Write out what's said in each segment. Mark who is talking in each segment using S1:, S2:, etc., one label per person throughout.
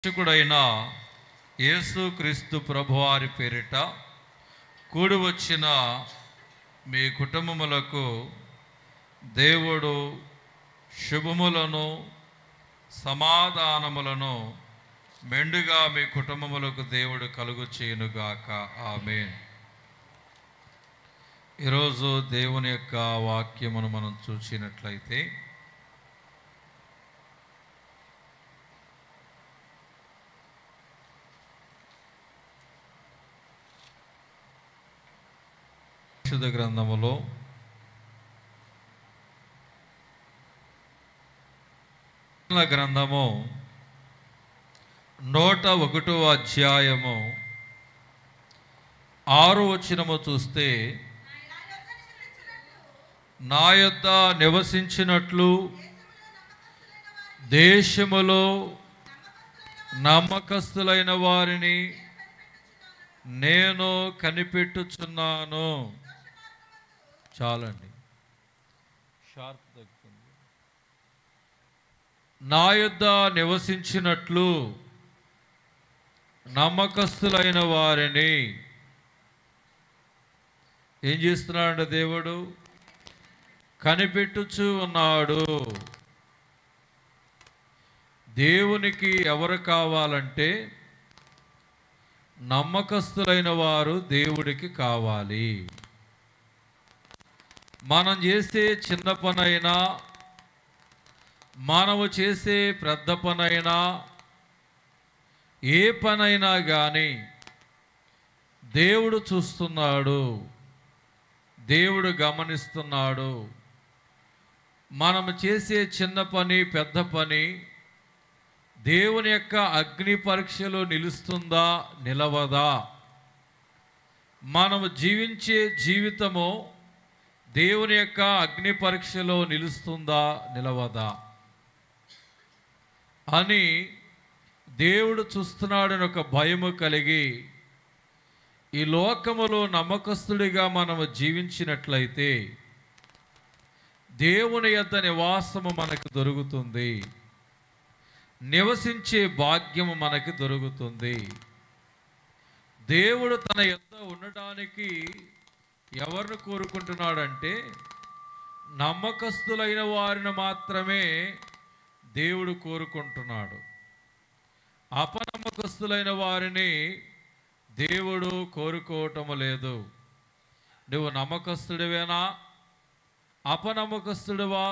S1: రక్షకుడైన యేసుక్రీస్తు ప్రభువారి పేరిట కూడి వచ్చిన మీ కుటుంబములకు దేవుడు శుభములను సమాధానములను మెండుగా మీ కుటుంబములకు దేవుడు కలుగు చేయునుగాక. ఆమేన్. ఈరోజు దేవుని యొక్క వాక్యమును మనం చూసినట్లయితే గ్రంథములో గ్రంథము 101వ అధ్యాయము 6వ వచనము చూస్తే, నా యొద్ద నివసించినట్లు దేశములో నమ్మకస్తులైన వారిని నేను కనిపెట్టుచున్నాను. చాలండి, షార్ప్ తగ్గుతుంది. నా యొద్ద నివసించినట్లు నమ్మకస్తులైన వారిని ఏం చేస్తున్నాడు? దేవుడు కనిపెట్టుచు ఉన్నాడు. దేవునికి ఎవరు కావాలంటే నమ్మకస్తులైన వారు దేవుడికి కావాలి. మనం చేసే చిన్న పనైనా, మనము చేసే పెద్ద పనైనా, ఏ పనైనా కానీ దేవుడు చూస్తున్నాడు, దేవుడు గమనిస్తున్నాడు. మనము చేసే చిన్న పని పెద్ద పని దేవుని యొక్క అగ్ని పరీక్షలో నిలుస్తుందా నిలవదా? మనము జీవించే జీవితము దేవుని యొక్క అగ్ని పరీక్షలో నిలుస్తుందా నిలవదా అని దేవుడు చూస్తున్నాడని ఒక భయము కలిగి ఈ లోకములో నమ్మకస్తుడిగా మనము జీవించినట్లయితే దేవుని యొద్ద నివాసము మనకు దొరుకుతుంది, నివసించే భాగ్యము మనకి దొరుకుతుంది. దేవుడు తన యొద్ద ఉండడానికి ఎవరిని కోరుకుంటున్నాడంటే నమ్మకస్తులైన వారిని మాత్రమే దేవుడు కోరుకుంటున్నాడు. అపనమ్మకస్తులైన వారిని దేవుడు కోరుకోవటము లేదు. నువ్వు నమ్మకస్తుడివేనా, అపనమ్మకస్తుడివా?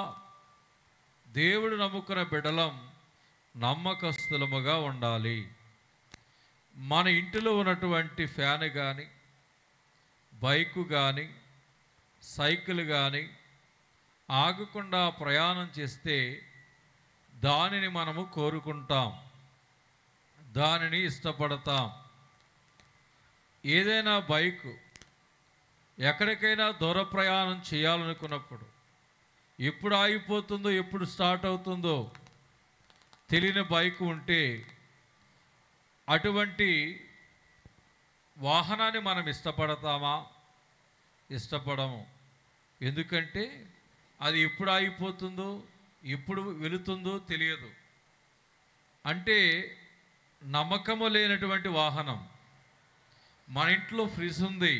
S1: దేవుడు నమ్ముకున్న బిడ్డలం నమ్మకస్తులముగా ఉండాలి. మన ఇంటిలో ఉన్నటువంటి ఫ్యాన్ కానీ, బైకు కానీ, సైకిల్ కానీ ఆగకుండా ప్రయాణం చేస్తే దానిని మనము కోరుకుంటాం, దానిని ఇష్టపడతాం. ఏదైనా బైకు ఎక్కడికైనా దూర ప్రయాణం చేయాలనుకున్నప్పుడు ఎప్పుడు ఆగిపోతుందో, ఎప్పుడు స్టార్ట్ అవుతుందో తెలియని బైకు ఉంటే అటువంటి వాహనాన్ని మనం ఇష్టపడతామా? ఇష్టపడము. ఎందుకంటే అది ఎప్పుడు ఆగిపోతుందో, ఎప్పుడు వెళుతుందో తెలియదు. అంటే నమ్మకము లేనటువంటి వాహనం. మన ఇంట్లో ఫ్రిడ్జ్ ఉంది,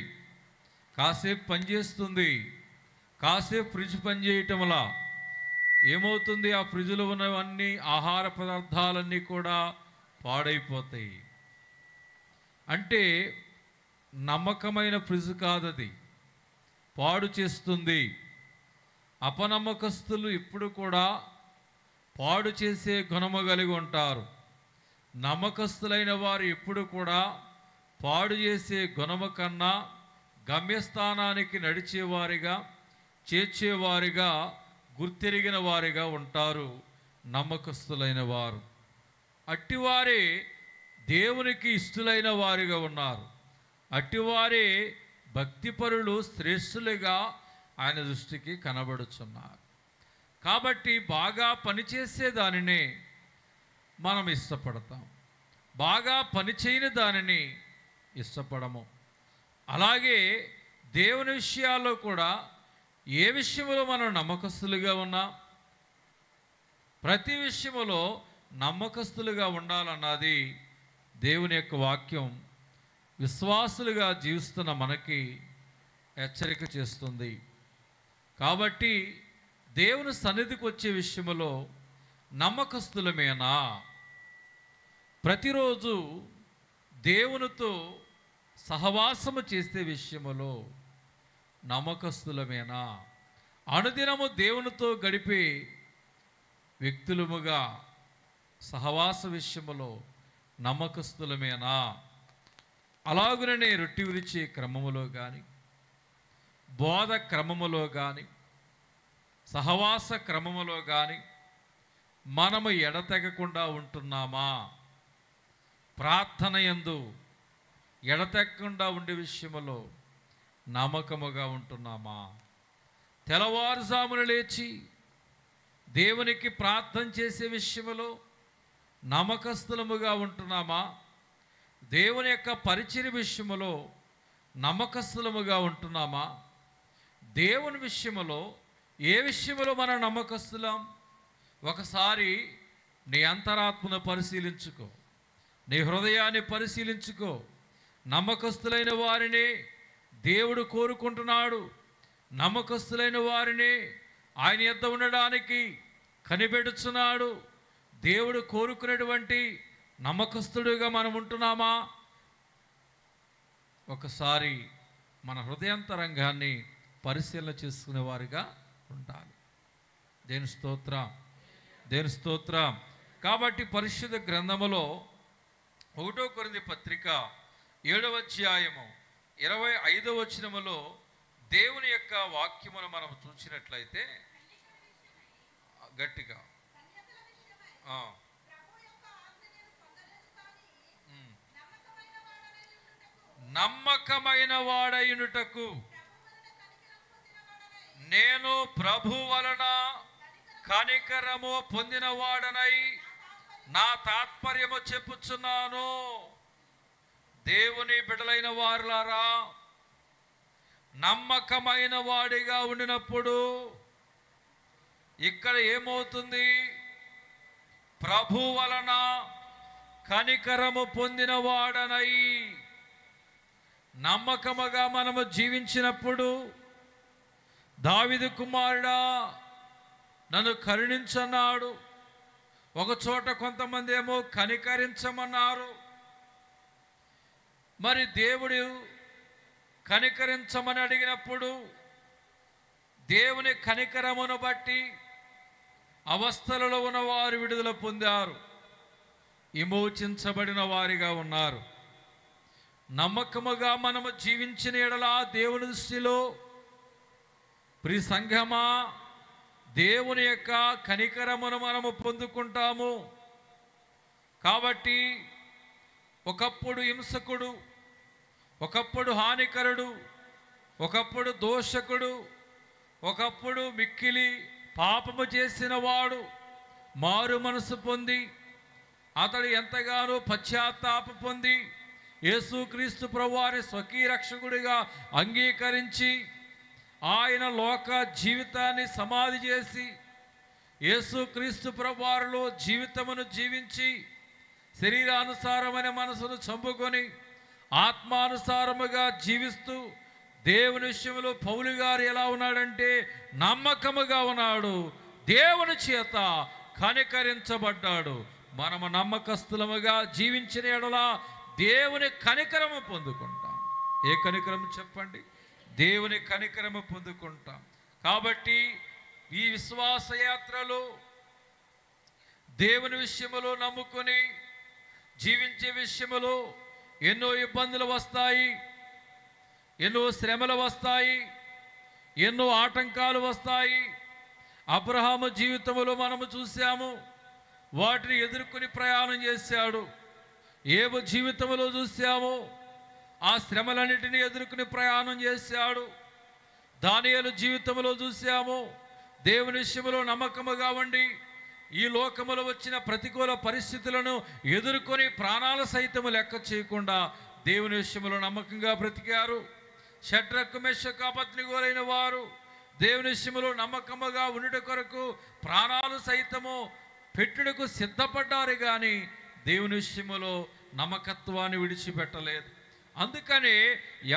S1: కాసేపు పనిచేస్తుంది, కాసేపు ఫ్రిడ్జ్ పనిచేయటంలా ఏమవుతుంది? ఆ ఫ్రిడ్జ్లో ఉన్నవన్నీ ఆహార పదార్థాలన్నీ కూడా పాడైపోతాయి. అంటే నమ్మకమైన ఫ్రిడ్జ్ కాదది, పాడు చేస్తుంది. అపనమ్మకస్తులు ఇప్పుడు కూడా పాడు చేసే గుణము కలిగి ఉంటారు. నమ్మకస్తులైన వారు ఎప్పుడు కూడా పాడు చేసే గుణము కన్నా గమ్యస్థానానికి నడిచేవారిగా, చేర్చేవారిగా, గుర్తెరిగిన వారిగా ఉంటారు నమ్మకస్తులైన వారు. అట్టివారే దేవునికి ఇష్టలైన వారిగా ఉన్నారు. అట్టివారే భక్తిపరులు, శ్రేష్ఠులుగా ఆయన దృష్టికి కనబడుచున్నారు. కాబట్టి బాగా పనిచేసే దానిని మనం ఇష్టపడతాం, బాగా పనిచేయని దానిని ఇష్టపడము. అలాగే దేవుని విషయాల్లో కూడా ఏ విషయంలో మనం నమ్మకస్తులుగా ఉన్నా, ప్రతి విషయంలో నమ్మకస్తులుగా ఉండాలన్నది దేవుని యొక్క వాక్యం విశ్వాసులుగా జీవిస్తున్న మనకి హెచ్చరిక చేస్తుంది. కాబట్టి దేవుని సన్నిధికి వచ్చే విషయంలో నమ్మకస్తులమేనా? ప్రతిరోజు దేవునితో సహవాసము చేసే విషయములో నమ్మకస్తులమేనా? అనుదినము దేవునితో గడిపే వ్యక్తులముగా సహవాస విషయములో నమ్మకస్తులమేనా? అలాగుననే రొట్టె విరిచే క్రమములో కానీ, బోధ క్రమములో కానీ, సహవాస క్రమములో కానీ మనము ఎడతెగకుండా ఉంటున్నామా? ప్రార్థన యందు ఎడతెగకుండా ఉండే విషయములో నమ్మకముగా ఉంటున్నామా? తెల్లవారుజామున లేచి దేవునికి ప్రార్థన చేసే విషయములో నమ్మకస్తులముగా ఉంటున్నామా? దేవుని యొక్క పరిచర్య విషయములో నమ్మకస్తులముగా ఉంటున్నామా? దేవుని విషయములో ఏ విషయములో మనం నమ్మకస్తులం? ఒకసారి నీ అంతరాత్మను పరిశీలించుకో, నీ హృదయాన్ని పరిశీలించుకో. నమ్మకస్తులైన వారిని దేవుడు కోరుకుంటున్నాడు. నమ్మకస్తులైన వారిని ఆయన యొద్ద ఉండడానికి కనిపెడుచున్నాడు. దేవుడు కోరుకునేటువంటి నమ్మకస్తుడిగా మనం ఉంటున్నామా? ఒకసారి మన హృదయాంతరంగాన్ని పరిశీలన చేసుకునే వారిగా ఉండాలి. దేవుని స్తోత్రం, దేవుని స్తోత్రం. కాబట్టి పరిశుద్ధ గ్రంథములో 1 కొరింథీ పత్రిక 7వ అధ్యాయము 25వ వచనములో దేవుని యొక్క వాక్యమును మనం చూసినట్లయితే గట్టిగా నమ్మకమైన వాడయునుటకు నేను ప్రభు వలన కనికరము పొందినవాడనై నా తాత్పర్యము చెప్పుచున్నాను. దేవుని బిడ్డలైన వారులారా, నమ్మకమైన వాడిగా ఉండినప్పుడు ఇక్కడ ఏమవుతుంది? ప్రభు వలన కనికరము పొందినవాడనై. నమ్మకముగా మనము జీవించినప్పుడు, దావీదు కుమారుడా నన్ను కరుణించన్నాడు. ఒక చోట కొంతమంది ఏమో కనికరించమన్నారు. మరి దేవుడు కనికరించమని అడిగినప్పుడు దేవుని కనికరమును బట్టి అవస్థలలో ఉన్నవారు విడుదల పొందారు, విమోచించబడిన వారిగా ఉన్నారు. నమ్మకముగా మనము జీవించిన ఎడల దేవుని దృష్టిలో ప్రియ సంఘమా దేవుని యొక్క కనికరమును మనము పొందుకుంటాము. కాబట్టి ఒకప్పుడు హింసకుడు, ఒకప్పుడు హానికరుడు, ఒకప్పుడు దోషకుడు, ఒకప్పుడు మిక్కిలి పాపము చేసిన వాడు మారు మనసు పొంది అతడు ఎంతగానో పశ్చాత్తాప పొంది యేసుక్రీస్తు ప్రభువారి స్వకీయ రక్షకుడిగా అంగీకరించి ఆయన లోక జీవితాన్ని సమాధి చేసి యేసుక్రీస్తు ప్రభువారిలో జీవితమును జీవించి శరీరానుసారమైన మనసును చంపుకొని ఆత్మానుసారముగా జీవిస్తూ దేవుని విషయంలో పౌలు గారు ఎలా ఉన్నాడంటే నమ్మకముగా ఉన్నాడు, దేవుని చేత కనికరించబడ్డాడు. మనము నమ్మకస్తులముగా జీవించిన ఎడల దేవుని కనికరము పొందుకుంటాం. ఏ కనికరము చెప్పండి? దేవుని కనికరము పొందుకుంటాం. కాబట్టి ఈ విశ్వాస యాత్రలో దేవుని విషయములో నమ్ముకొని జీవించే విషయములో ఎన్నో ఇబ్బందులు వస్తాయి, ఎన్నో శ్రమలు వస్తాయి, ఎన్నో ఆటంకాలు వస్తాయి. అబ్రహాము జీవితంలో మనము చూసాము, వాటిని ఎదుర్కొని ప్రయాణం చేశాడు. యోబు జీవితంలో చూసాము, ఆ శ్రమలన్నిటిని ఎదుర్కొని ప్రయాణం చేశాడు. దానియేలు జీవితంలో చూసాము, దేవుని విషయంలో నమ్మకముగా ఉండి ఈ లోకములో వచ్చిన ప్రతికూల పరిస్థితులను ఎదుర్కొని ప్రాణాల సైతము లెక్క చేయకుండా దేవుని విషయంలో నమ్మకంగా బ్రతికారు. షడ్రకు మెషకు అబద్ధికులైన వారు దేవుని విషయంలో నమ్మకముగా ఉండుట కొరకు ప్రాణాలు సైతము పెట్టుటకు సిద్ధపడ్డారు కానీ దేవుని విషయములో నమ్మకత్వాన్ని విడిచిపెట్టలేదు. అందుకని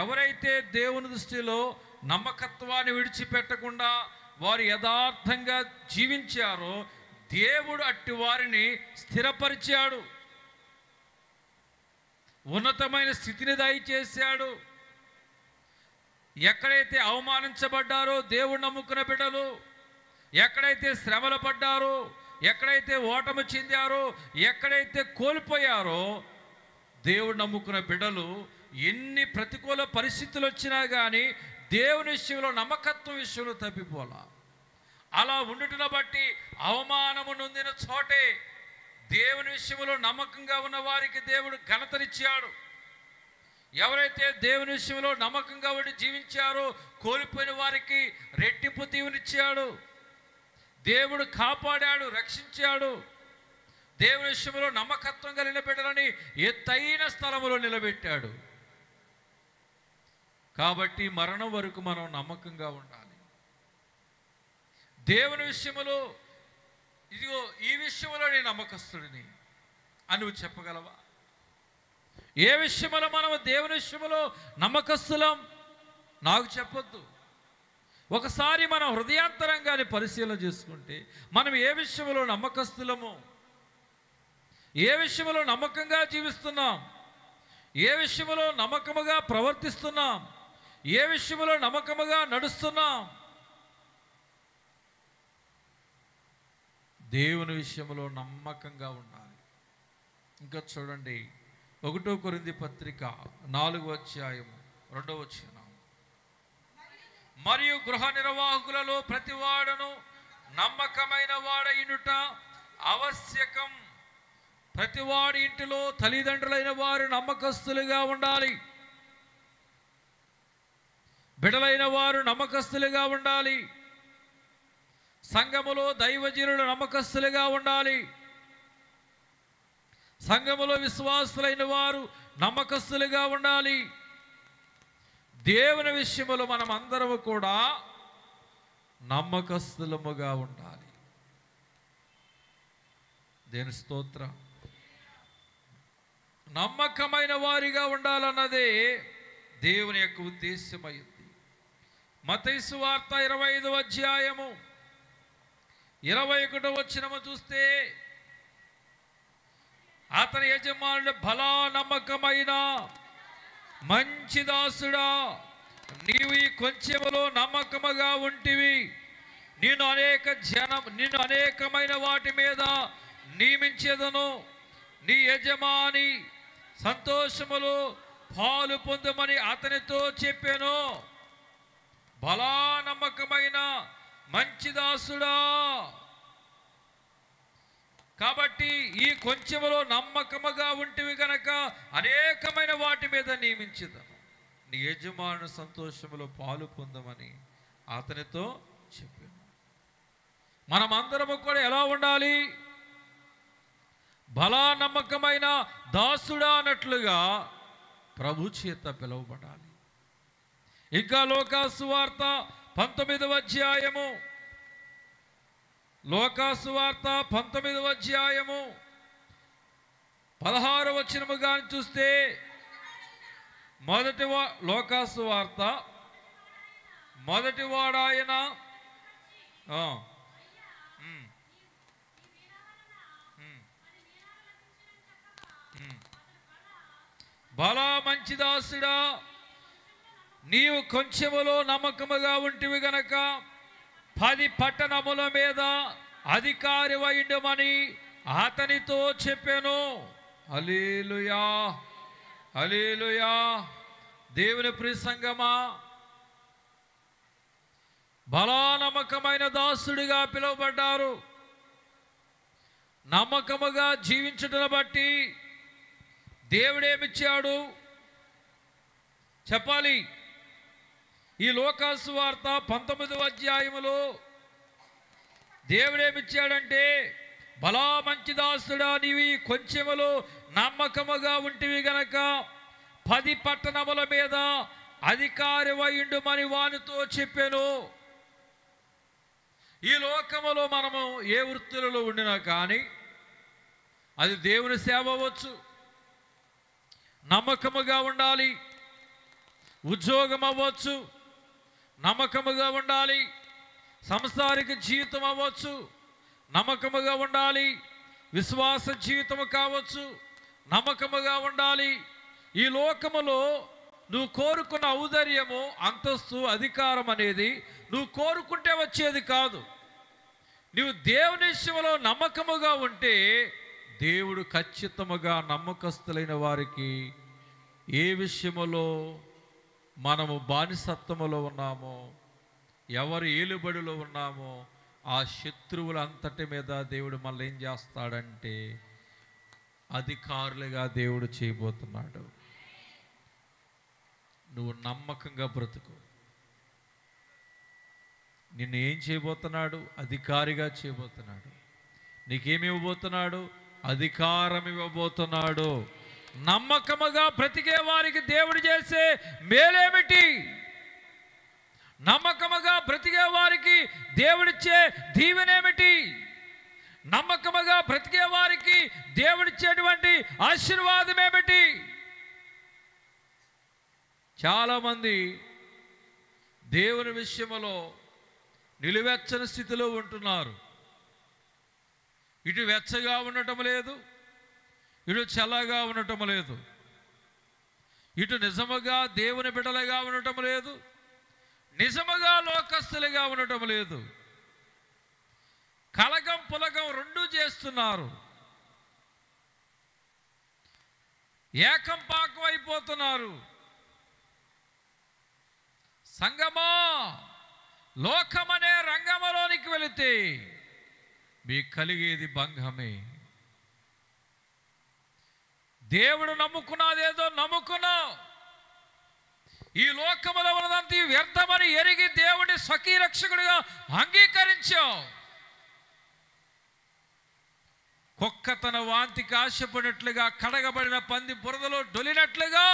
S1: ఎవరైతే దేవుని దృష్టిలో నమ్మకత్వాన్ని విడిచిపెట్టకుండా వారు యథార్థంగా జీవించారో దేవుడు అట్టి వారిని స్థిరపరిచాడు, ఉన్నతమైన స్థితిని దయచేశాడు. ఎక్కడైతే అవమానించబడ్డారో దేవుడు నమ్ముకున్న బిడ్డలు, ఎక్కడైతే శ్రమలు పడ్డారో, ఎక్కడైతే ఓటమి చెందారో, ఎక్కడైతే కోల్పోయారో దేవుడు నమ్ముకున్న బిడ్డలు ఎన్ని ప్రతికూల పరిస్థితులు వచ్చినా కానీ దేవుని విషయంలో నమ్మకత్వం విషయంలో తప్పిపోలా. అలా ఉండుటను బట్టి అవమానము నొందిన చోటే దేవుని విషయంలో నమ్మకంగా ఉన్న వారికి దేవుడు ఘనతనిచ్చాడు. ఎవరైతే దేవుని విషయంలో నమ్మకంగా ఉండి జీవించారో కోల్పోయిన వారికి రెట్టింపు దీవెనిచ్చాడు. దేవుడు కాపాడాడు, రక్షించాడు. దేవుని విషయంలో నమ్మకత్వం కలిగిన బిడ్డలని ఎత్తైన స్థలములో నిలబెట్టాడు. కాబట్టి మరణం వరకు మనం నమ్మకంగా ఉండాలి. దేవుని విషయంలో ఇదిగో ఈ విషయంలో నేను నమ్మకస్తుడిని అని నువ్వు చెప్పగలవా? ఏ విషయంలో మనం దేవుని విషయంలో నమ్మకస్తులం నాకు చెప్పొద్దు. ఒకసారి మనం హృదయాంతరంగానే పరిశీలన చేసుకుంటే మనం ఏ విషయంలో నమ్మకస్తులము, ఏ విషయంలో నమ్మకంగా జీవిస్తున్నాం, ఏ విషయంలో నమ్మకముగా ప్రవర్తిస్తున్నాం, ఏ విషయంలో నమ్మకముగా నడుస్తున్నాం. దేవుని విషయంలో నమ్మకంగా ఉండాలి. ఇంకా చూడండి 1 కొరింథీ పత్రిక 4వ అధ్యాయము 2వ వచనం. మరియు గృహ నిర్వాహకులలో ప్రతివాడును నమ్మకమైన వాడైనుట ఆవశ్యకం. ప్రతివాడి ఇంటిలో తల్లిదండ్రులైన వారు నమ్మకస్తులుగా ఉండాలి, బిడ్డలైన వారు నమ్మకస్తులుగా ఉండాలి, సంఘములో దైవజనులు నమ్మకస్తులుగా ఉండాలి, సంఘములో విశ్వాసులైన వారు నమ్మకస్తులుగా ఉండాలి. దేవుని విషయములో మనం అందరము కూడా నమ్మకస్తులముగా ఉండాలి. దేవుని స్తోత్రం. నమ్మకమైన వారిగా ఉండాలన్నదే దేవుని యొక్క ఉద్దేశమైంది. మత్తయి సువార్త 25వ అధ్యాయము 21వ వచనము చూస్తే అతని యజమానుడు భలా నమ్మకమైన మంచి దాసుడా, నీవు ఈ కొంచెములో నమ్మకముగా ఉంటివి, నిన్ను అనేకమైన వాటి మీద నియమించేదను, నీ యజమాని సంతోషములో పాలు పొందమని అతనితో చెప్పాను. భలా నమ్మకమైన మంచి దాసుడా. కాబట్టి ఈ కొంచెములో నమ్మకముగా ఉంటివి కనుక అనేకమైన వాటి మీద నియమించదను, నీ యజమాను సంతోషములో పాలు పొందమని అతనితో చెప్పాను. మనమందరము కూడా ఎలా ఉండాలి? భలా నమ్మకమైన దాసుడా అన్నట్లుగా ప్రభు చేత పిలువబడాలి. ఇంకా లోకాసు వార్త 19వ అధ్యాయము, లోకాసు వార్త 19వ అధ్యాయము 16వ వచనము గాని చూస్తే లోకాసు వార్త మొదటివాడాయన భలా మంచి దాసుడా, నీవు కొంచెములో నమ్మకముగా ఉంటివి గనక 10 పట్టణముల మీద అధికారి వైండమని అతనితో చెప్పాను. హల్లెలూయా, హల్లెలూయా. దేవుని ప్రియ సంగమా, భలా నమ్మకమైన దాసుడిగా పిలువబడ్డారు. నమ్మకముగా జీవించటను బట్టి దేవుడేమిచ్చాడు చెప్పాలి. ఈ లోకాసు వార్త 19వ అధ్యాయములో దేవుడేమిచ్చాడంటే, భలా మంచి దాసుడా, నీవి కొంచెములో నమ్మకముగా ఉంటివి గనక 10 పట్టణముల మీద అధికారి వైండుమని వానితో చెప్పాను. ఈ లోకములో మనము ఏ వృత్తులలో ఉండినా కానీ అది దేవుని సేవ అవ్వచ్చు, నమ్మకముగా ఉండాలి. ఉద్యోగం అవ్వచ్చు, నమ్మకముగా ఉండాలి. సంసారిక జీవితం అవ్వచ్చు, నమ్మకముగా ఉండాలి. విశ్వాస జీవితము కావచ్చు, నమ్మకముగా ఉండాలి. ఈ లోకములో నువ్వు కోరుకున్న ఔదార్యము, అంతస్తు, అధికారం అనేది నువ్వు కోరుకుంటే వచ్చేది కాదు. నువ్వు దేవుని విషయంలో నమ్మకముగా ఉంటే దేవుడు ఖచ్చితముగా నమ్మకస్తులైన వారికి ఏ విషయములో మనము బానిసత్వములో ఉన్నామో, ఎవరు ఏలుబడిలో ఉన్నామో ఆ శత్రువులంతటి మీద దేవుడు మళ్ళీ ఏం చేస్తాడంటే అధికారులుగా దేవుడు చేయబోతున్నాడు. నువ్వు నమ్మకంగా బ్రతుకు. నిన్ను ఏం చేయబోతున్నాడు? అధికారిగా చేయబోతున్నాడు. నీకేమి ఇవ్వబోతున్నాడు? అధికారం ఇవ్వబోతున్నాడు. నమ్మకముగా బ్రతికే వారికి దేవుడు చేసే మేలేమిటి? నమ్మకముగా బ్రతికే వారికి దేవుడిచ్చే దీవెనేమిటి? నమ్మకముగా బ్రతికే వారికి దేవుడిచ్చేటువంటి ఆశీర్వాదం ఏమిటి? చాలామంది దేవుని విషయంలో నిలువెచ్చని స్థితిలో ఉంటున్నారు. ఇటు వెచ్చగా ఉండటం లేదు, ఇటు చల్లగా ఉండటం లేదు. ఇటు నిజముగా దేవుని బిడ్డలుగా ఉండటం లేదు, నిజముగా లోకస్తులుగా ఉండటం లేదు. కలగం పులగం రెండూ చేస్తున్నారు. ఏకం పాకం అయిపోతున్నారు. సంగమా, లోకమనే రంగంలోనికి వెళితే మీకు కలిగేది భంగమే. దేవుడు నమ్ముకున్నదేదో నమ్ముకున్నావు. ఈ లోకములో ఉన్నదంతా వ్యర్థమని ఎరిగి దేవుడి స్వకీయ రక్షకుడిగా అంగీకరించావు. కుక్క తన వాంతికి ఆశపడినట్లుగా, కడగబడిన పంది బురదలో డొలినట్లుగా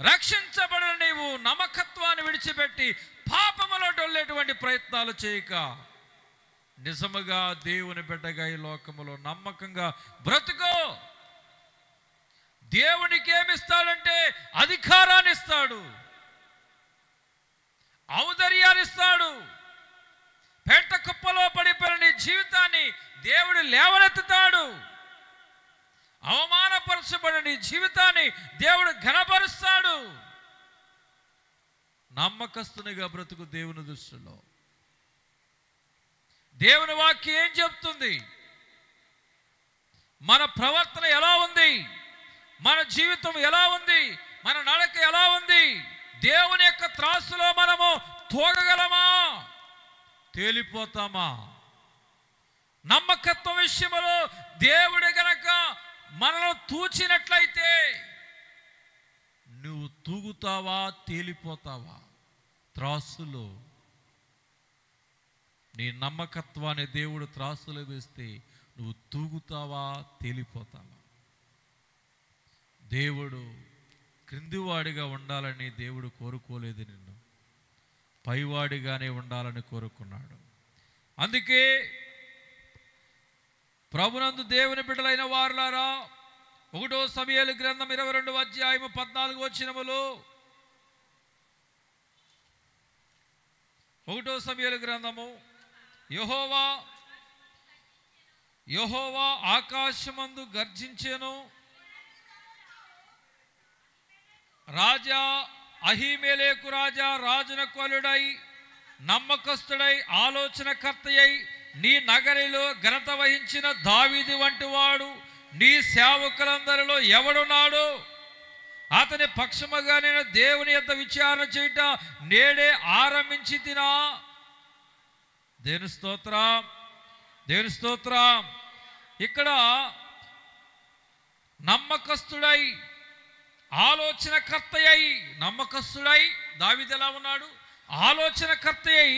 S1: రక్షించబడిన నీవు నమ్మకత్వాన్ని విడిచిపెట్టి పాపములో డొల్లేటువంటి ప్రయత్నాలు చేయక నిజముగా దేవుని బిడ్డగా ఈ లోకములో నమ్మకంగా బ్రతుకో. దేవునికి ఏమిస్తాడంటే అధికారాన్ని ఇస్తాడు, ఔదార్యాన్ని ఇస్తాడు. పెంట కుప్పలో పడిపోయిన నీ జీవితాన్ని దేవుడు లేవనెత్తుతాడు. అవమానపరచబడిన నీ జీవితాన్ని దేవుడు ఘనపరుస్తాడు. నమ్మకస్తునిగా బ్రతుకు దేవుని దృష్టిలో. దేవుని వాక్యం ఏం చెప్తుంది? మన ప్రవర్తన ఎలా ఉంది? మన జీవితం ఎలా ఉంది? మన నడక ఎలా ఉంది? దేవుని యొక్క త్రాసులో మనము తూగగలమా? తేలిపోతామా? నమ్మకత్వం విషయంలో దేవుడు గనక మనల్ని తూచినట్లయితే నువ్వు తూగుతావా, తేలిపోతావా? త్రాసులో నీ నమ్మకత్వాన్ని దేవుడు త్రాసులో వేస్తే నువ్వు తూగుతావా, తేలిపోతావా? దేవుడు క్రిందివాడిగా ఉండాలని దేవుడు కోరుకోలేదు, నిన్ను పైవాడిగానే ఉండాలని కోరుకున్నాడు. అందుకే ప్రభునందు దేవుని బిడ్డలైన వారులారా, 1 సమూయేలు గ్రంథం 22వ అధ్యాయము 14వ వచనములో, 1 సమూయేలు గ్రంథము, యెహోవా ఆకాశమందు గర్జించెను, రాజా అహీమెలెకు రాజా రాజునకు అల్లుడై నమ్మకస్తుడై ఆలోచనకర్తయై నీ నగరిలో ఘనత వహించిన దావీదు వంటి వాడు నీ సేవకులందరిలో ఎవడున్నాడు? అతని పక్షముగా నేను దేవుని యొద్ద విచారణ చేయుట నేడే ఆరంభించి తినా. దేవుని స్తోత్రం, దేవుని స్తోత్రం. ఇక్కడ నమ్మకస్తుడై ఆలోచనకర్తయై, నమ్మకస్తుడై దావీదు ఎలా ఉన్నాడు? ఆలోచనకర్తయై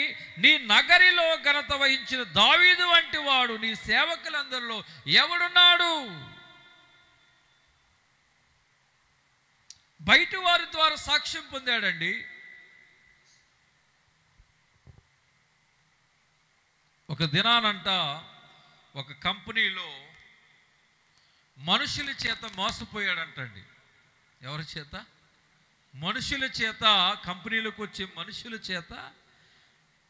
S1: నీ నగరిలో ఘనత వహించిన దావీదు వంటి వాడు నీ సేవకులందరిలో ఎవడున్నాడు? బయటి వారి ద్వారా సాక్ష్యం పొందాడండి. ఒక దినానంట ఒక కంపెనీలో మనుషుల చేత మోసపోయాడంటండి. ఎవరి చేత? మనుషుల చేత. కంపెనీలోకి వచ్చే మనుషుల చేత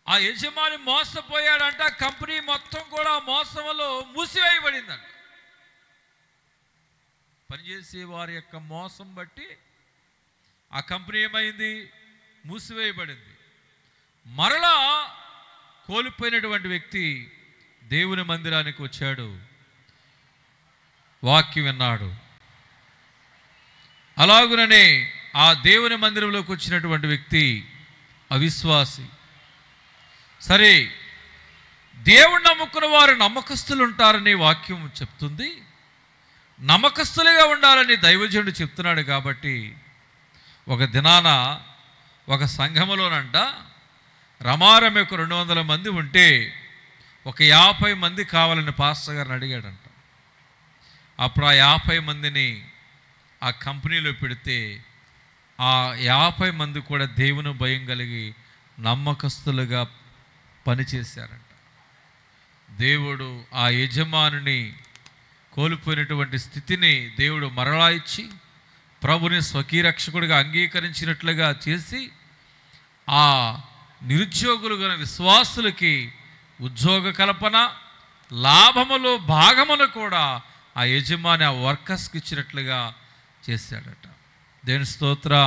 S1: ఆ యజమాని మోసపోయాడంట. కంపెనీ మొత్తం కూడా మోసంలో మూసివేయబడిందంట. పనిచేసే వారి యొక్క మోసం బట్టి ఆ కంపెనీ ఏమైంది? మూసివేయబడింది. మరలా కోల్పోయినటువంటి వ్యక్తి దేవుని మందిరానికి వచ్చాడు, వాక్యం విన్నాడు. అలాగుననే ఆ దేవుని మందిరంలోకి వచ్చినటువంటి వ్యక్తి అవిశ్వాసి. సరే, దేవుడు నమ్ముకున్న వారు నమ్మకస్తులు ఉంటారని వాక్యం చెప్తుంది. నమ్మకస్తులుగా ఉండాలని దైవజనుడు చెప్తున్నాడు. కాబట్టి ఒక దినాన ఒక సంఘములోనంట రమారమి ఒక 200 మంది ఉంటే ఒక 50 మంది కావాలని పాస్టర్ గారిని అడిగాడంట. అప్పుడు ఆ 50 మందిని ఆ కంపెనీలో పెడితే ఆ 50 మంది కూడా దేవుని భయం కలిగి నమ్మకస్తులుగా పనిచేశారంట. దేవుడు ఆ యజమానుని కోల్పోయినటువంటి స్థితిని దేవుడు మరలా ఇచ్చి ప్రభుని స్వకీయరక్షకుడిగా అంగీకరించినట్లుగా చేసి ఆ నిరుద్యోగులుగా విశ్వాసులకి ఉద్యోగ కల్పన, లాభములో భాగమును కూడా ఆ యజమాని ఆ వర్కర్స్కి ఇచ్చినట్లుగా చేశాడట. దేవుని స్తోత్రం,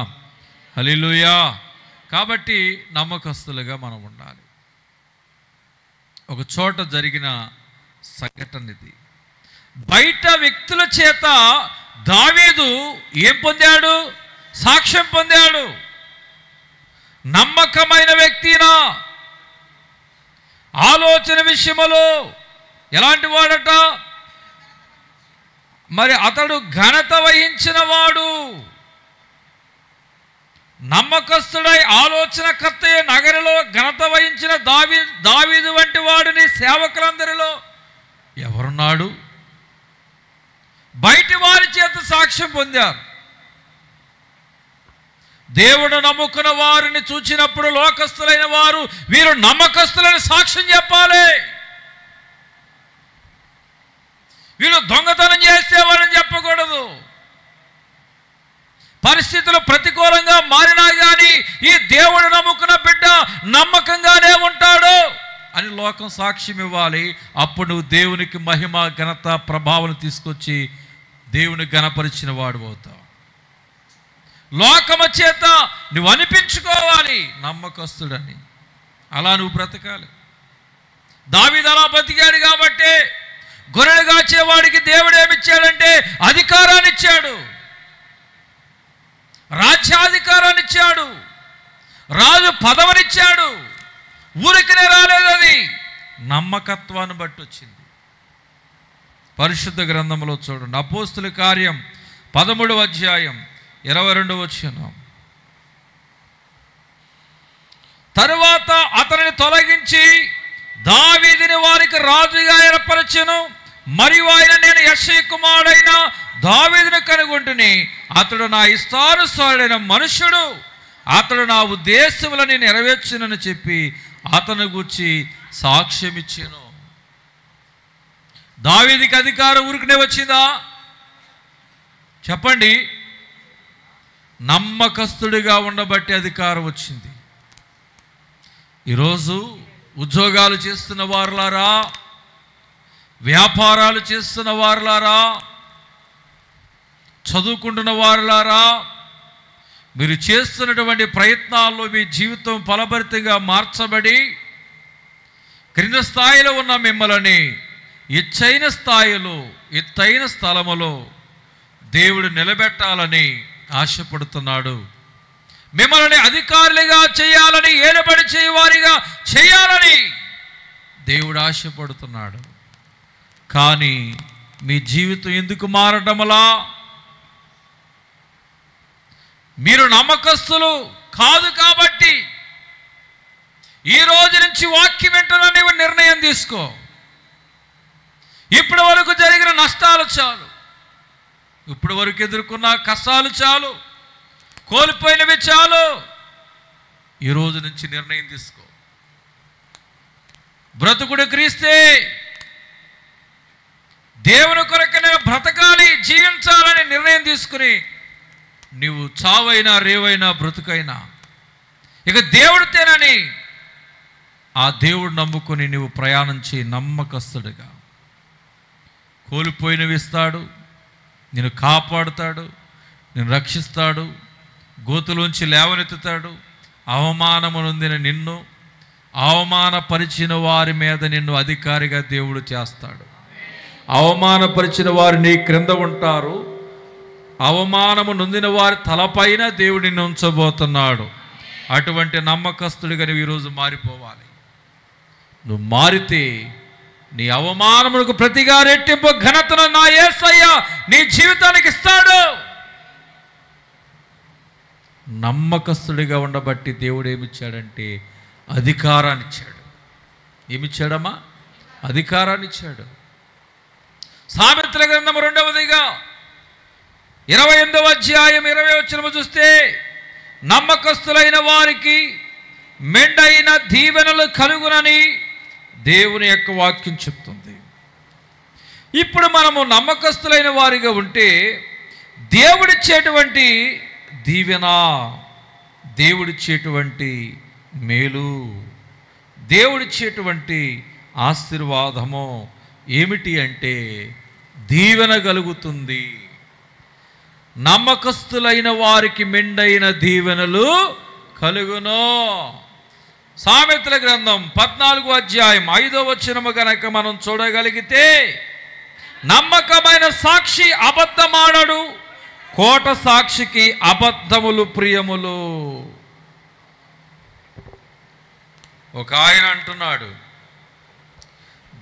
S1: హల్లెలూయా. కాబట్టి నమ్మకస్తులుగా మనం ఉండాలి. ఒక చోట జరిగిన సంఘటన ఇది. బయట వ్యక్తుల చేత దావీదు ఏం పొందాడు? సాక్ష్యం పొందాడు. నమ్మకమైన వ్యక్తినా, ఆలోచన విషయములో ఎలాంటి వాడట? మరి అతడు ఘనత వహించిన వాడు, నమ్మకస్తుడై ఆలోచనకర్త నగరిలో ఘనత వహించిన దావీదు వంటి వాడిని సేవకులందరిలో ఎవరున్నాడు? బయటి వారి చేత సాక్ష్యం పొందారు. దేవుడు నమ్ముకున్న వారిని చూచినప్పుడు లోకస్తులైన వారు వీరు నమ్మకస్తులని సాక్ష్యం చెప్పాలి. వీళ్ళు దొంగతనం చేసేవారని చెప్పకూడదు. పరిస్థితులు ప్రతికూలంగా మారినా కానీ ఈ దేవుడు నమ్ముకున్న బిడ్డ నమ్మకంగానే ఉంటాడు అని లోకం సాక్ష్యం ఇవ్వాలి. అప్పుడు నువ్వు దేవునికి మహిమ, ఘనత, ప్రభావం తీసుకొచ్చి దేవుని ఘనపరిచిన వాడు అవుతావు. లోకము చేత నువ్వు అనిపించుకోవాలి నమ్మకస్తుడని. అలా నువ్వు బ్రతకాలి. దావీదు అలా బ్రతికాడు కాబట్టి గొర్రెలు కాచేవాడికి దేవుడు ఏమిచ్చాడంటే అధికారాన్ని ఇచ్చాడు, రాజ్యాధికారాన్ని ఇచ్చాడు, రాజు పదవినిచ్చాడు. ఊరికనే రాలేదు, అది నమ్మకత్వాన్ని బట్టి వచ్చింది. పరిశుద్ధ గ్రంథంలో చూడండి, అపోస్తుల కార్యం 13వ అధ్యాయం 22వ వచనం. తరువాత అతనిని తొలగించి దావీదుని వారికి రాజుగా ఏర్పరచెను. మరియు ఆయన, నేను యెష్షయి కుమారుడైన దావీదును కనుగొంటిని, అతడు నా ఇష్టానుసారుడైన మనుష్యుడు, అతడు నా ఉద్దేశములని నెరవేర్చునని చెప్పి అతను గూర్చి సాక్ష్యం ఇచ్చాను. దావీదుకి అధికారం ఊరికనే వచ్చిందా? చెప్పండి. నమ్మకస్తుడిగా ఉండబట్టి అధికారం వచ్చింది. ఈరోజు ఉద్యోగాలు చేస్తున్న వారులారా, వ్యాపారాలు చేస్తున్న వారులారా, చదువుకుంటున్న వారులారా, మీరు చేస్తున్నటువంటి ప్రయత్నాల్లో మీ జీవితం ఫలభరితంగా మార్చబడి క్రింద స్థాయిలో ఉన్న మిమ్మల్ని ఎత్తైన స్థాయిలో, ఎత్తైన స్థలములో దేవుడు నిలబెట్టాలని ఆశపడుతున్నాడు. మిమ్మల్ని అధికారులుగా చేయాలని, ఏలుబడి చేయవారిగా చేయాలని దేవుడు ఆశపడుతున్నాడు. కానీ మీ జీవితం ఎందుకు మారటంలా? మీరు నమ్మకస్తులు కాదు కాబట్టి ఈ రోజు నుంచి వాక్యం వింటున్నా నీవు నిర్ణయం తీసుకో. ఇప్పటి వరకు జరిగిన నష్టాలు చాలు, ఇప్పటి వరకు ఎదుర్కొన్న కష్టాలు చాలు, కోల్పోయినవి చాలు. ఈ రోజు నుంచి నిర్ణయం తీసుకో. బ్రతుకుడు క్రీస్తే. దేవుని కొరకు నేను బ్రతకాలి, జీవించాలని నిర్ణయం తీసుకుని నీవు చావైనా రేవైనా బ్రతుకైనా ఇక దేవుడితేనని ఆ దేవుడు నమ్ముకొని నీవు ప్రయాణం చేయి. నమ్మకస్తుడిగా కోల్పోయినవి ఇస్తాడు, నిన్ను కాపాడుతాడు, నిన్ను రక్షిస్తాడు, గోతులోంచి లేవనెత్తుతాడు. అవమానము నొందిన నిన్ను, అవమానపరిచిన వారి మీద నిన్ను అధికారిగా దేవుడు చేస్తాడు. అవమానపరిచిన వారు నీ క్రింద ఉంటారు, అవమానము నొందిన వారి తలపైన దేవుడు నిన్ను ఉంచబోతున్నాడు. అటువంటి నమ్మకస్తుడిగా నువ్వు ఈరోజు మారిపోవాలి. నువ్వు మారితే నీ అవమానములకు ప్రతిగా రెట్టింపు ఘనతను నా యేసయ్య నీ జీవితానికి ఇస్తాడు. నమ్మకస్తుడిగా ఉండబట్టి దేవుడు ఏమిచ్చాడంటే అధికారాన్ని ఇచ్చాడు. ఏమిచ్చాడమ్మా? అధికారాన్ని ఇచ్చాడు. సామెతల గ్రంథం 2వ 28వ అధ్యాయం 20వ వచనము చూస్తే, నమ్మకస్తులైన వారికి మెండైన దీవెనలు కలుగునని దేవుని యొక్క వాక్యం చెప్తుంది. ఇప్పుడు మనము నమ్మకస్తులైన వారిగా ఉంటే దేవుడిచ్చేటువంటి దీవెన, దేవుడిచ్చేటువంటి మేలు, దేవుడిచ్చేటువంటి ఆశీర్వాదము ఏమిటి అంటే దీవెన కలుగుతుంది. నమ్మకస్తులైన వారికి మెండైన దీవెనలు కలుగును. సామెతల గ్రంథం 14వ అధ్యాయం 5వ వచనము గనక మనం చూడగలిగితే, నమ్మకమైన సాక్షి అబద్ధమాడడు, కోట సాక్షికి అబద్ధములు ప్రియములు. ఒక ఆయన అంటున్నాడు,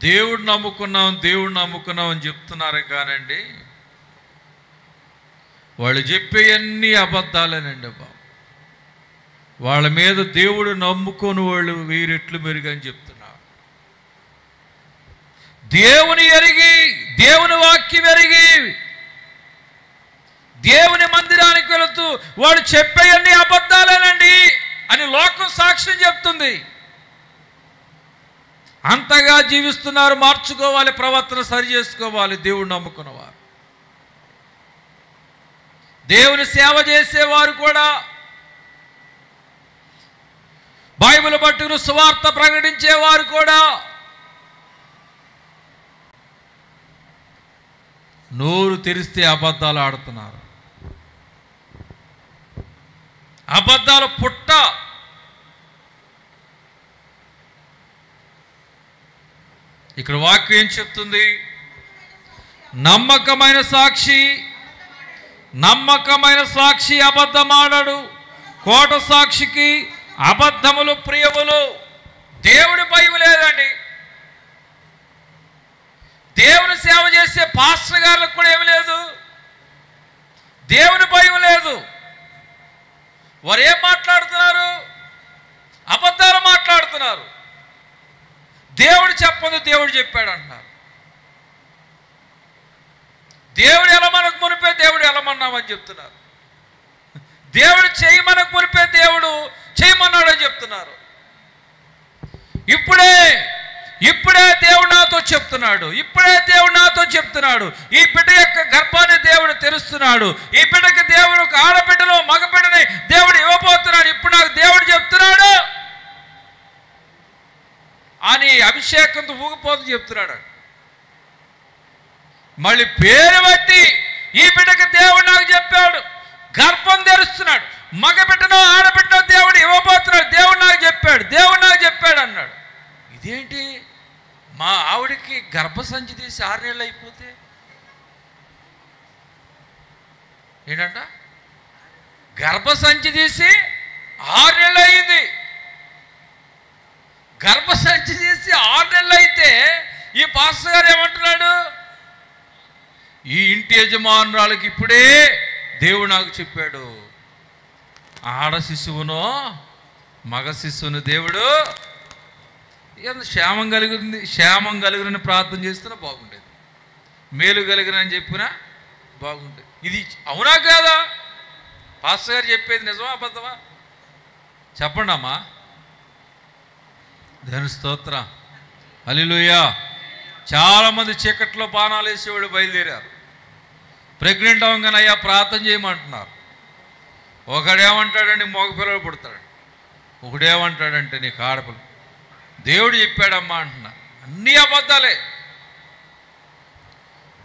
S1: దేవుడు నమ్ముకున్నాం దేవుడు నమ్ముకున్నాం అని చెప్తున్నారు కానండి, వాళ్ళు చెప్పేవన్నీ అబద్ధాలేనండి బాబు. వాళ్ళ మీద దేవుడు నమ్ముకొని వాళ్ళు 1000 రెట్లు మెరుగని చెప్తున్నారు. దేవుని ఎరిగి, దేవుని వాక్యం ఎరిగి, దేవుని మందిరానికి వెళుతూ వాడు చెప్పేవన్నీ అబద్ధాలేనండి అని లోకం సాక్ష్యం చెప్తుంది. అంతగా జీవిస్తున్నారు. మార్చుకోవాలి, ప్రవర్తన సరి చేసుకోవాలి. దేవుడు నమ్ముకున్నవారు, దేవుని సేవ చేసేవారు కూడా, బైబిల్ పట్టుకుని సువార్త ప్రకటించేవారు కూడా నోరు తెరిస్తే అబద్ధాలు ఆడుతున్నారు. అబద్ధాల పుట్ట. ఇక్కడ వాక్యం ఏం చెప్తుంది? నమ్మకమైన సాక్షి అబద్ధమాడడు, కోట సాక్షికి అబద్ధములు ప్రియములు. దేవుడి భయం లేదండి. దేవుని సేవ చేసే పాస్టర్ గారులకు కూడా ఏమి లేదు, దేవుని భయం లేదు. వారు ఏం మాట్లాడుతున్నారు? అబద్ధాలు మాట్లాడుతున్నారు. దేవుడు చెప్పదు, దేవుడు చెప్పాడు అంటున్నారు. దేవుడు ఎలా మనకు మునిపే దేవుడు ఎలమన్నామని చెప్తున్నారు. దేవుడు చేయమనకు మునిపే దేవుడు చేయమన్నాడని చెప్తున్నారు. ఇప్పుడే దేవుడు నాతో చెప్తున్నాడు, ఈ బిడ్డ యొక్క గర్భాన్ని దేవుడు తెరుస్తున్నాడు, ఈ బిడ్డకి దేవుడు ఒక ఆడబిడ్డలో మగబిడ్డని దేవుడు ఇవ్వబోతున్నాడు, ఇప్పుడు నాకు దేవుడు చెప్తున్నాడు అని అభిషేకంతో ఊగిపోతూ చెప్తున్నాడు. మళ్ళీ పేరు బట్టి ఈ బిడ్డకి దేవుడు నాకు చెప్పాడు, గర్భం తెరుస్తున్నాడు, మగబిడ్డనో ఆడబిడ్డనో దేవుడు ఇవ్వబోతున్నాడు, దేవుడు నాకు చెప్పాడు అన్నాడు. ఇదేంటి? మా ఆవిడికి గర్భసంచి తీసి 6 నెలలు అయిపోతే ఏంటంట? గర్భసంచి తీసి 6 నెలలు అయింది. గర్భసంచి తీసి 6 నెలలు అయితే ఈ పాస్టర్ గారు ఏమంటున్నాడు? ఈ ఇంటి యజమానురాలకి ఇప్పుడే దేవుడు నాకు చెప్పాడు, ఆడ శిశువునో మగ శిశువును దేవుడు క్షేమం కలుగునని ప్రార్థన చేస్తున్నా బాగుండేది, మేలు కలుగునని చెప్పినా బాగుండేది. ఇది అవునా కాదా? పాస్టర్ గారు చెప్పేది నిజమా అబద్ధమా? చెప్పండి అమ్మా. దేవుని స్తోత్రం. హల్లెలూయా. చాలామంది చీకట్లో పానాలు వేసేవాళ్ళు బయలుదేరారు. ప్రెగ్నెంట్ అవ్వగానే అయ్యా ప్రార్థన చేయమంటున్నారు. ఒకడేమంటాడండి మగపిల్లలు పుడతాడు, ఒకడేమంటాడంటే నీకు ఆడపిల్ల. దేవుడు చెప్పాడమ్మా అంటున్నారు. అన్నీ అబద్ధాలే.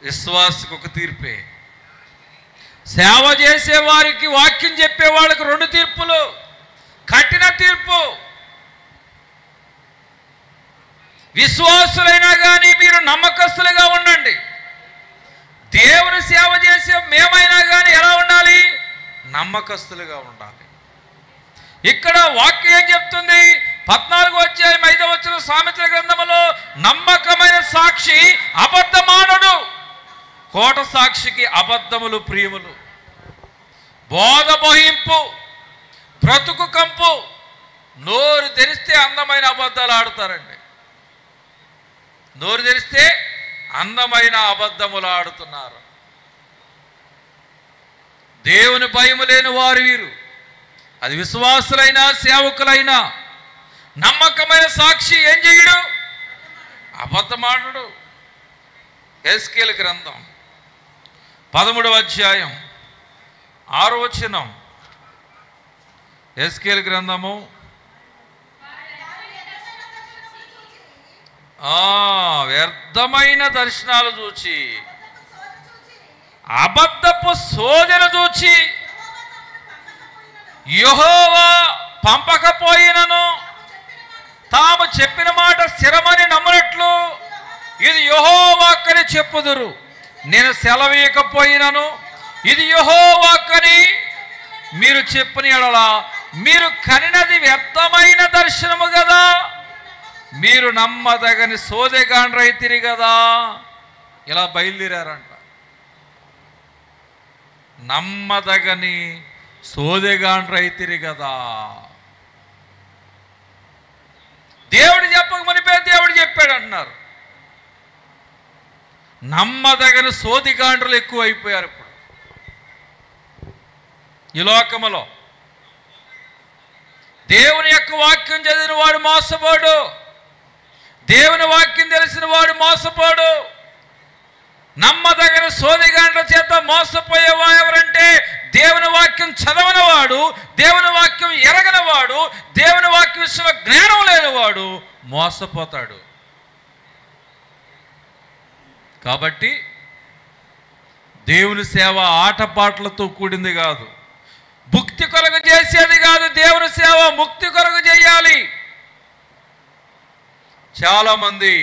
S1: విశ్వాసకు ఒక తీర్పే. సేవ చేసే వారికి, వాక్యం చెప్పే వాళ్ళకి 2 తీర్పులు. కఠిన తీర్పు. విశ్వాసులైనా కానీ మీరు నమ్మకస్తులుగా ఉండండి. దేవుని సేవ చేసే మేమైనా కానీ ఎలా ఉండాలి? నమ్మకస్తులుగా ఉండాలి. ఇక్కడ వాక్యం ఏం చెప్తుంది? 14వ అధ్యాయం 5వ వచనం సామెతల గ్రంథములో, నమ్మకమైన సాక్షి అబద్ధమానడు, కోట సాక్షికి అబద్ధములు ప్రియములు. బోధ బహింపు, బ్రతుకు కంపు. నోరు తెరిస్తే అందమైన అబద్ధాలు ఆడుతారండి. నోరు తెరిస్తే అందమైన అబద్ధములు ఆడుతున్నారు. దేవుని భయము లేని వారు వీరు. అది విశ్వాసులైనా సేవకులైనా. నమ్మకమైన సాక్షి ఏం చేయడు? అబద్ధమాడడు. ఎస్కేల్ గ్రంథం 13వ అధ్యాయం 6వ వచనం. ఎస్కేల్ గ్రంథము వ్యర్థమైన దర్శనాలు చూచి, అబద్ధపు శోధన చూచి యెహోవా పంపకపోయినను తాము చెప్పిన మాట స్థిరమని నమ్మనట్లు ఇది యెహోవా వాక్కని చెప్పుదురు. నేను సెలవీయకపోయినను ఇది యెహోవా వాక్కని మీరు చెప్పిన యెడల మీరు కనినది వ్యర్థమైన దర్శనము కదా, మీరు నమ్మదగని సోదెగాండ్రైతిరి కదా. ఇలా బయలుదేరారంట. నమ్మదగని సోదెగాండ్రైతిరి కదా. దేవుడు చెప్పక మునిపే దేవుడు చెప్పాడు అంటున్నారు. నమ్మదగని సోదిగాండ్రులు ఎక్కువ అయిపోయారు ఇప్పుడు ఈ లోకములో. దేవుని యొక్క వాక్యం చదివిన వాడు మోసపోడు, దేవుని వాక్యం తెలిసిన వాడు మోసపోడు. నమ్మదగిన సోదిగాండ్ల చేత మోసపోయేవాడు ఎవరంటే దేవుని వాక్యం చదవనివాడు, దేవుని వాక్యం ఎరగనివాడు, దేవుని వాక్యం విషయంలో జ్ఞానం లేనివాడు మోసపోతాడు. కాబట్టి దేవుని సేవ ఆటపాటలతో కూడింది కాదు, భుక్తి కొరకు చేసేది కాదు. దేవుని సేవ ముక్తి కొరకు చేయాలి. చాలామంది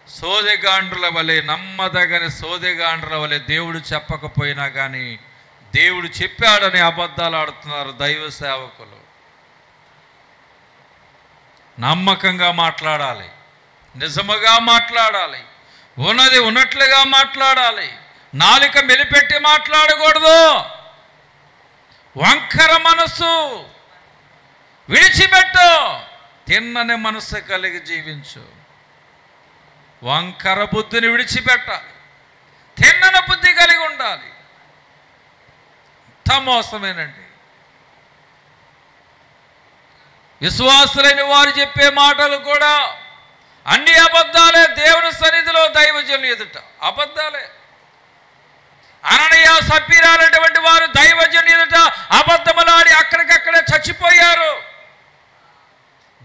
S1: సోదెగాండ్రుల వలె, నమ్మదగని సోదెగాండ్రుల వలె దేవుడు చెప్పకపోయినా కానీ దేవుడు చెప్పాడని అబద్ధాలు ఆడుతున్నారు దైవ సేవకులు. నమ్మకంగా మాట్లాడాలి, నిజముగా మాట్లాడాలి, ఉన్నది ఉన్నట్లుగా మాట్లాడాలి. నాలుక మెలిపెట్టి మాట్లాడకూడదు. వంకర మనసు విడిచిపెట్టు, తిన్నని మనసు కలిగి జీవించు. వంకర బుద్ధిని విడిచిపెట్టాలి, తిన్నని బుద్ధి కలిగి ఉండాలి. అంత మోసమేనండి. విశ్వాసులైన వారు చెప్పే మాటలు కూడా అన్ని అబద్ధాలే. దేవుని సన్నిధిలో దైవజనులు ఎదుట అబద్ధాలే. అననీయ సప్పీరాలటువంటి వారు దైవజనులు ఎదుట అబద్ధములాడి అక్కడికక్కడే చచ్చిపోయారు.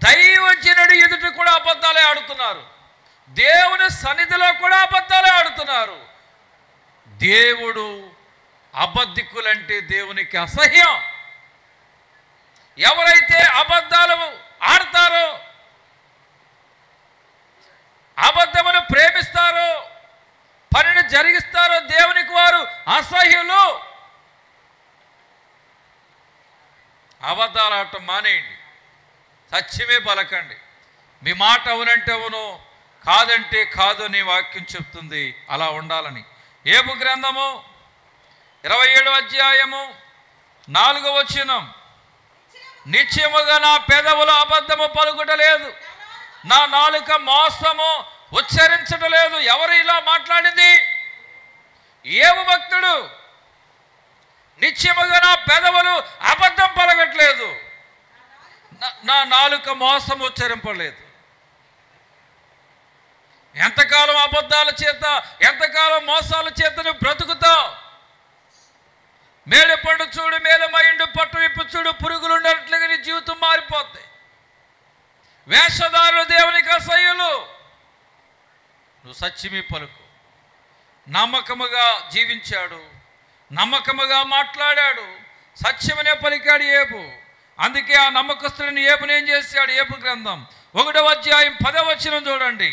S1: దైవజనుడి ఎదుట కూడా అబద్ధాలే ఆడుతున్నారు. దేవుని సన్నిధిలో కూడా అబద్ధాలే ఆడుతున్నారు. దేవుడు అబద్ధికులంటే దేవునికి అసహ్యం. ఎవరైతే అబద్ధాలు ఆడతారో, అబద్ధమును ప్రేమిస్తారో, పనిని జరిగిస్తారో దేవునికి వారు అసహ్యులు. అబద్ధాలు ఆడటం మానేయండి, సత్యమే పలకండి. మీ మాట అవునంటే అవును, కాదంటే కాదు అని వాక్యం చెప్తుంది. అలా ఉండాలని. ఏబు గ్రంథము 27వ అధ్యాయము 4వ వచనం. నిశ్చయముగా నా పెదవులు అబద్ధము పలుకుటలేదు, నా నాలుక మోసము ఉచ్చరించటలేదు. ఎవరు ఇలా మాట్లాడింది? ఏబు భక్తుడు. నిశ్చయముగా నా పెదవులు అబద్ధం పలకట్లేదు, నా నాలుక మోసం ఉచ్చరింపలేదు. ఎంతకాలం అబద్ధాల చేత, ఎంతకాలం మోసాల చేత నువ్వు బ్రతుకుతావు? మేలు పండు చూడు, మేలుమైండు పట్టు విప్పు చూడు, పురుగులు ఉన్నట్లుగా నీ జీవితం మారిపోద్ది. వేషధారులు దేవునికి అసహ్యులు. నువ్వు సత్యమే పలుకు. నమ్మకముగా జీవించాడు, నమ్మకముగా మాట్లాడాడు, సత్యమనే పలికాడు ఏబు. అందుకే ఆ నమ్మకస్తుడిని ఏబుని ఏం చేశాడు? ఏబు గ్రంథం 1వ అధ్యాయం 10వ వచనం చూడండి.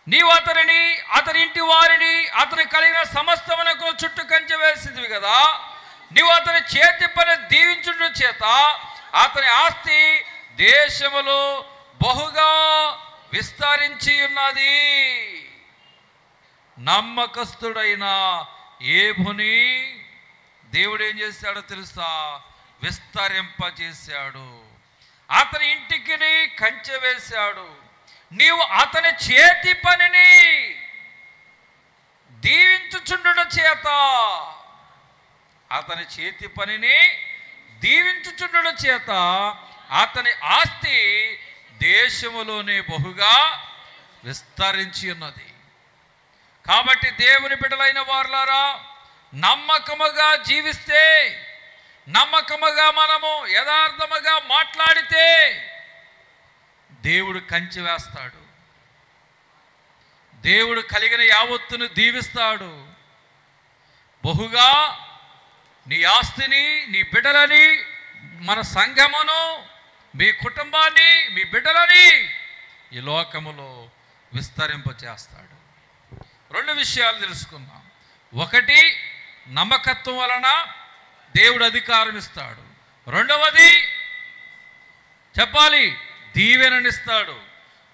S1: నీవు అతనిని, అతని ఇంటి వారిని, అతని కలిగిన సమస్తమునకు చుట్టూ కంచె వేసింది కదా. నీవు అతని చేతి పని దీవించుట చేత అతని ఆస్తి దేశములో బహుగా విస్తరించి ఉన్నది. నమ్మకస్తుడైన ఏబుని దేవుడు ఏం చేశాడో తెలుసా? విస్తరింపజేశాడు. అతని ఇంటికి కంచె వేశాడు. నీవు అతని చేతి పనిని దీవించుచుండుట చేత, అతని చేతి పనిని దీవించుచుండుట చేత అతని ఆస్తి దేశములోనే బహుగా విస్తరించి ఉన్నది. కాబట్టి దేవుని బిడ్డలైన వారులారా, నమ్మకముగా జీవిస్తే, నమ్మకముగా మనము యథార్థముగా మాట్లాడితే దేవుడు కంచె వేస్తాడు. దేవుడు కలిగిన యావత్తును దీవిస్తాడు. బహుగా నీ ఆస్తిని, నీ బిడ్డలని, మన సంఘమును, మీ కుటుంబాన్ని, మీ బిడ్డలని ఈ లోకములో విస్తరింపచేస్తాడు. 2 విషయాలు తెలుసుకుందాం. ఒకటి, నమ్మకత్వం వలన దేవుడు అధికారం ఇస్తాడు. రెండవది చెప్పాలి, దీవెననిస్తాడు.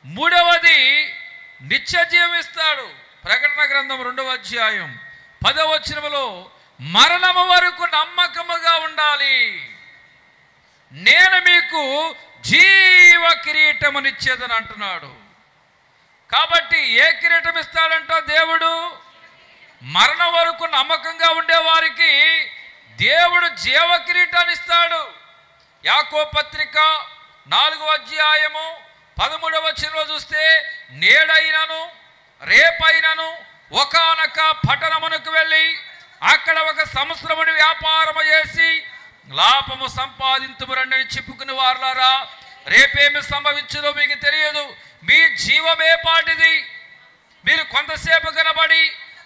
S1: మూడవది నిత్య జీవం ఇస్తాడు. ప్రకటన గ్రంథం 2వ అధ్యాయం 10వ వచనములో మరణము వరకు నమ్మకముగా ఉండాలి, నేను మీకు జీవ కిరీటమునిచ్చేదని అంటున్నాడు. కాబట్టి ఏ కిరీటం ఇస్తాడంట దేవుడు? మరణం వరకు నమ్మకంగా ఉండే వారికి దేవుడు జీవ కిరీటాన్ని ఇస్తాడు. యాకోబు పత్రిక 4వ అధ్యాయము 13వ వచనంలో చూస్తే, నేడైనను రేపైనను ఒకానొక పట్టణమునకు వెళ్ళి అక్కడ ఒక సంవత్సరముని వ్యాపారము చేసి లాభము సంపాదింతుమురండి అని చెప్పుకుని వారులారా, రేపేమి సంభవించదో మీకు తెలియదు. మీ జీవమే పాటిది. మీరు కొంతసేపు కనబడి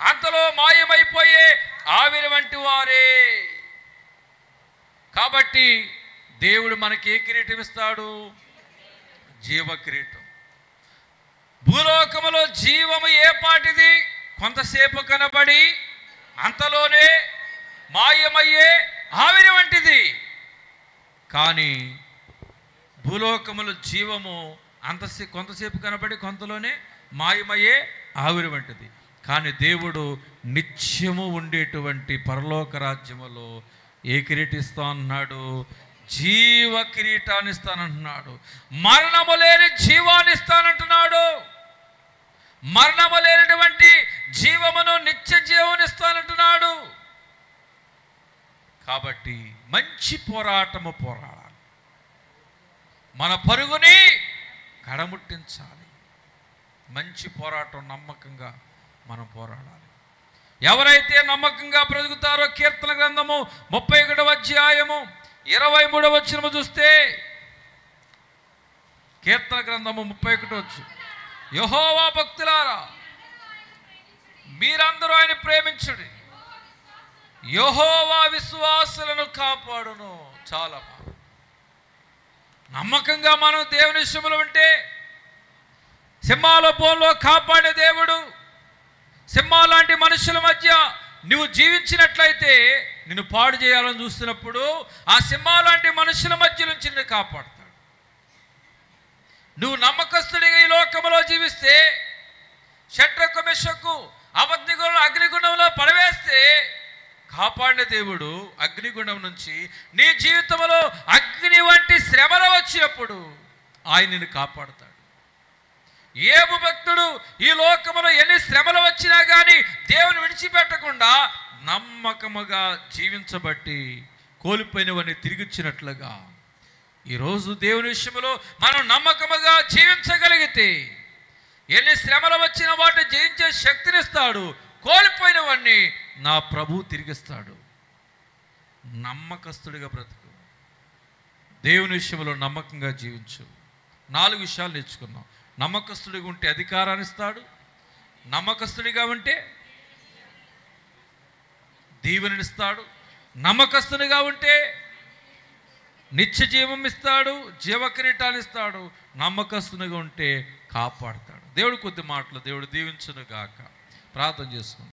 S1: అంతలో మాయమైపోయే ఆవిరి వంటి వారే. కాబట్టి దేవుడు మనకి ఏ కిరీటం ఇస్తాడు? జీవ కిరీటం. భూలోకములో జీవము ఏ పాటిది? కొంతసేపు కనబడి అంతలోనే మాయమయ్యే ఆవిరి వంటిది. కానీ భూలోకములో జీవము కొంతసేపు కనబడి కొంతలోనే మాయమయ్యే ఆవిరి వంటిది. కానీ దేవుడు నిత్యము ఉండేటువంటి పరలోక రాజ్యములో ఏ కిరీటం ఇస్తా అన్నాడు? జీవ కిరీటాన్ని ఇస్తానంటున్నాడు. మరణము లేని జీవాన్ని ఇస్తానంటున్నాడు. మరణము లేనటువంటి జీవమును, నిత్య జీవమును ఇస్తానంటున్నాడు. కాబట్టి మంచి పోరాటము పోరాడాలి. మన పరుగుని కడముట్టించాలి. మంచి పోరాటం, నమ్మకంగా మనం పోరాడాలి. ఎవరైతే నమ్మకంగా బ్రతుకుతారో, కీర్తన గ్రంథము 31వ అధ్యాయము 23వ వచనము చూస్తే, కీర్తన గ్రంథము 31 యెహోవా భక్తులారా మీరందరూ ఆయన ప్రేమించుడి, యెహోవా విశ్వాసులను కాపాడును. చాలా నమ్మకంగా మనం దేవుని విషయంలో ఉంటే, సింహాల బోన్లో కాపాడే దేవుడు, సింహాలాంటి మనుషుల మధ్య నువ్వు జీవించినట్లయితే నిన్ను పాడు చేయాలని చూస్తున్నప్పుడు ఆ సింహాలాంటి మనుషుల మధ్య నుంచి నిన్ను కాపాడుతాడు. నువ్వు నమ్మకస్తుడిగా ఈ లోకంలో జీవిస్తే, షడ్రకు మెషకు అబద్ధికులను అగ్నిగుండంలో పడవేస్తే కాపాడిన దేవుడు అగ్నిగుండం నుంచి నీ జీవితంలో అగ్ని వంటి శ్రమలు వచ్చినప్పుడు ఆయన నిన్ను కాపాడుతాడు. ఏబు భక్తుడు ఈ లోకములో ఎన్ని శ్రమలు వచ్చినా కానీ దేవుని విడిచిపెట్టకుండా నమ్మకముగా జీవించబట్టి కోల్పోయినవన్నీ తిరిగిచ్చినట్లుగా ఈరోజు దేవుని విషయంలో మనం నమ్మకముగా జీవించగలిగితే ఎన్ని శ్రమలు వచ్చిన వాటిని జయించే శక్తినిస్తాడు. కోల్పోయినవన్నీ నా ప్రభు తిరిగిస్తాడు. నమ్మకస్తుడిగా బ్రతుకు. దేవుని విషయంలో నమ్మకంగా జీవించు. 4 విషయాలు నేర్చుకున్నాం. నమ్మకస్తుడిగా ఉంటే అధికారాన్ని ఇస్తాడు. నమ్మకస్తుడిగా ఉంటే దీవెననిస్తాడు. నమ్మకస్తునిగా ఉంటే నిత్య జీవం ఇస్తాడు, జీవ కిరీటాన్ని ఇస్తాడు. నమ్మకస్తునిగా ఉంటే కాపాడుతాడు. దేవుడు కొద్ది మాటలు దేవుడు దీవించును గాక. ప్రార్థన చేసుకుంటాం.